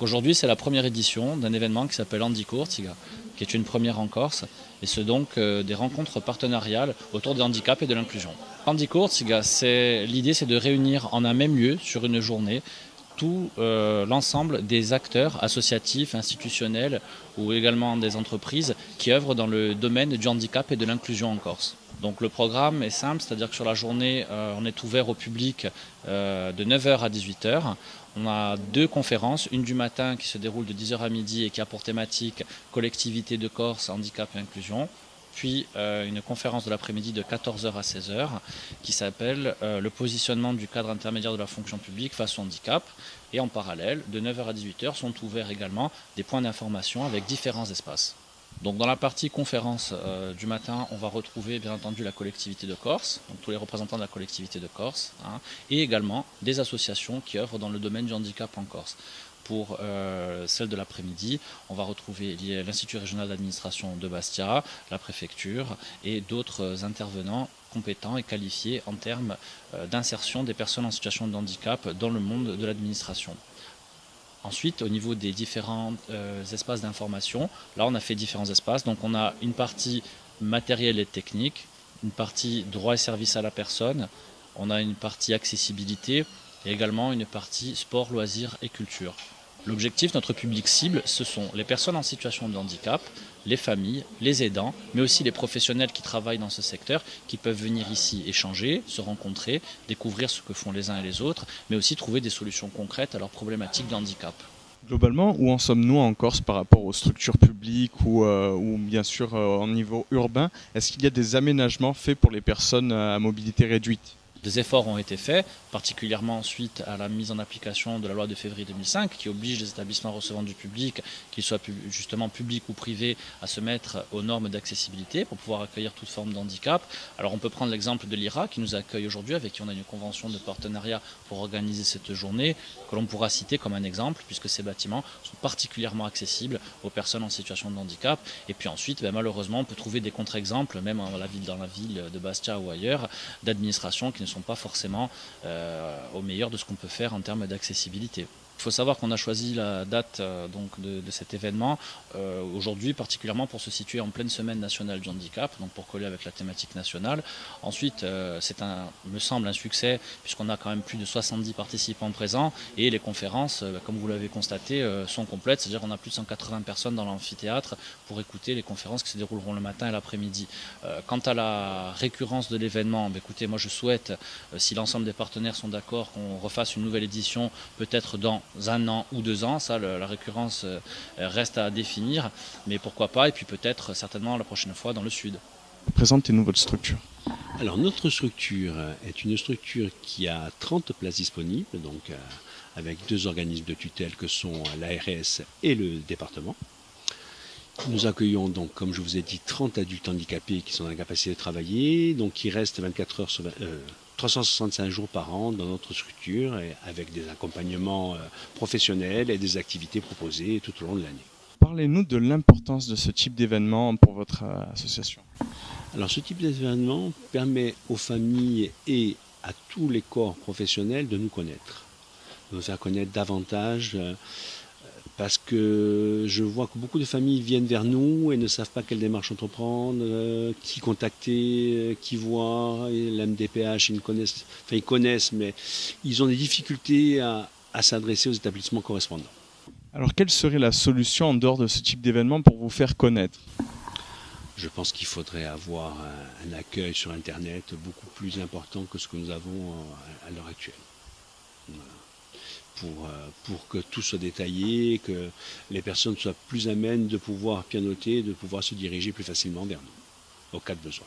Aujourd'hui, c'est la première édition d'un événement qui s'appelle Handicourtsiga, qui est une première en Corse, et ce donc des rencontres partenariales autour des handicaps et de l'inclusion. Handicourtsiga, l'idée c'est de réunir en un même lieu, sur une journée, tout l'ensemble des acteurs associatifs, institutionnels ou également des entreprises qui œuvrent dans le domaine du handicap et de l'inclusion en Corse. Donc le programme est simple, c'est-à-dire que sur la journée, on est ouvert au public de 9h à 18h. On a 2 conférences, une du matin qui se déroule de 10h à midi et qui a pour thématique collectivité de Corse, handicap et inclusion. Puis une conférence de l'après-midi de 14h à 16h qui s'appelle le positionnement du cadre intermédiaire de la fonction publique face au handicap. Et en parallèle, de 9h à 18h sont ouverts également des points d'information avec différents espaces. Donc dans la partie conférence du matin, on va retrouver bien entendu la collectivité de Corse, donc tous les représentants de la collectivité de Corse, et également des associations qui œuvrent dans le domaine du handicap en Corse. Pour celle de l'après-midi, on va retrouver l'Institut régional d'administration de Bastia, la préfecture et d'autres intervenants compétents et qualifiés en termes d'insertion des personnes en situation de handicap dans le monde de l'administration. Ensuite, au niveau des différents espaces d'information, là on a fait différents espaces. Donc on a une partie matériel et technique, une partie droit et services à la personne, on a une partie accessibilité et également une partie sport, loisirs et culture. L'objectif, notre public cible, ce sont les personnes en situation de handicap, les familles, les aidants, mais aussi les professionnels qui travaillent dans ce secteur, qui peuvent venir ici échanger, se rencontrer, découvrir ce que font les uns et les autres, mais aussi trouver des solutions concrètes à leurs problématiques de handicap. Globalement, où en sommes-nous en Corse par rapport aux structures publiques ou bien sûr au niveau urbain? Est-ce qu'il y a des aménagements faits pour les personnes à mobilité réduite? Des efforts ont été faits, particulièrement suite à la mise en application de la loi de février 2005 qui oblige les établissements recevant du public, qu'ils soient justement publics ou privés, à se mettre aux normes d'accessibilité pour pouvoir accueillir toute forme de handicap. Alors on peut prendre l'exemple de l'IRA qui nous accueille aujourd'hui, avec qui on a une convention de partenariat pour organiser cette journée, que l'on pourra citer comme un exemple, puisque ces bâtiments sont particulièrement accessibles aux personnes en situation de handicap. Et puis ensuite, malheureusement, on peut trouver des contre-exemples, même dans la ville de Bastia ou ailleurs, d'administrations qui ne sont pas forcément au meilleur de ce qu'on peut faire en termes d'accessibilité. Il faut savoir qu'on a choisi la date de cet événement aujourd'hui particulièrement pour se situer en pleine semaine nationale du handicap, donc pour coller avec la thématique nationale. Ensuite, c'est me semble un succès puisqu'on a quand même plus de 70 participants présents et les conférences, comme vous l'avez constaté, sont complètes, c'est-à-dire qu'on a plus de 180 personnes dans l'amphithéâtre pour écouter les conférences qui se dérouleront le matin et l'après-midi. Quant à la récurrence de l'événement, écoutez, moi je souhaite, si l'ensemble des partenaires sont d'accord, qu'on refasse une nouvelle édition peut-être dans 1 an ou 2 ans, ça la récurrence reste à définir, mais pourquoi pas, et puis peut-être certainement la prochaine fois dans le sud. Présentez-nous votre structure. Alors notre structure est une structure qui a 30 places disponibles, donc avec 2 organismes de tutelle que sont l'ARS et le département. Nous accueillons donc, comme je vous ai dit, 30 adultes handicapés qui sont dans la capacité de travailler, donc qui restent 24 heures sur 365 jours par an dans notre structure, et avec des accompagnements professionnels et des activités proposées tout au long de l'année. Parlez-nous de l'importance de ce type d'événement pour votre association. Alors ce type d'événement permet aux familles et à tous les corps professionnels de nous connaître, de nous faire connaître davantage, parce que je vois que beaucoup de familles viennent vers nous et ne savent pas quelle démarche entreprendre, qui contacter, qui voir. L'MDPH, ils connaissent, mais ils ont des difficultés à s'adresser aux établissements correspondants. Alors quelle serait la solution en dehors de ce type d'événement pour vous faire connaître? Je pense qu'il faudrait avoir un accueil sur Internet beaucoup plus important que ce que nous avons à l'heure actuelle. Voilà. Pour que tout soit détaillé, que les personnes soient plus amènes de pouvoir pianoter, de pouvoir se diriger plus facilement vers nous, au cas de besoin.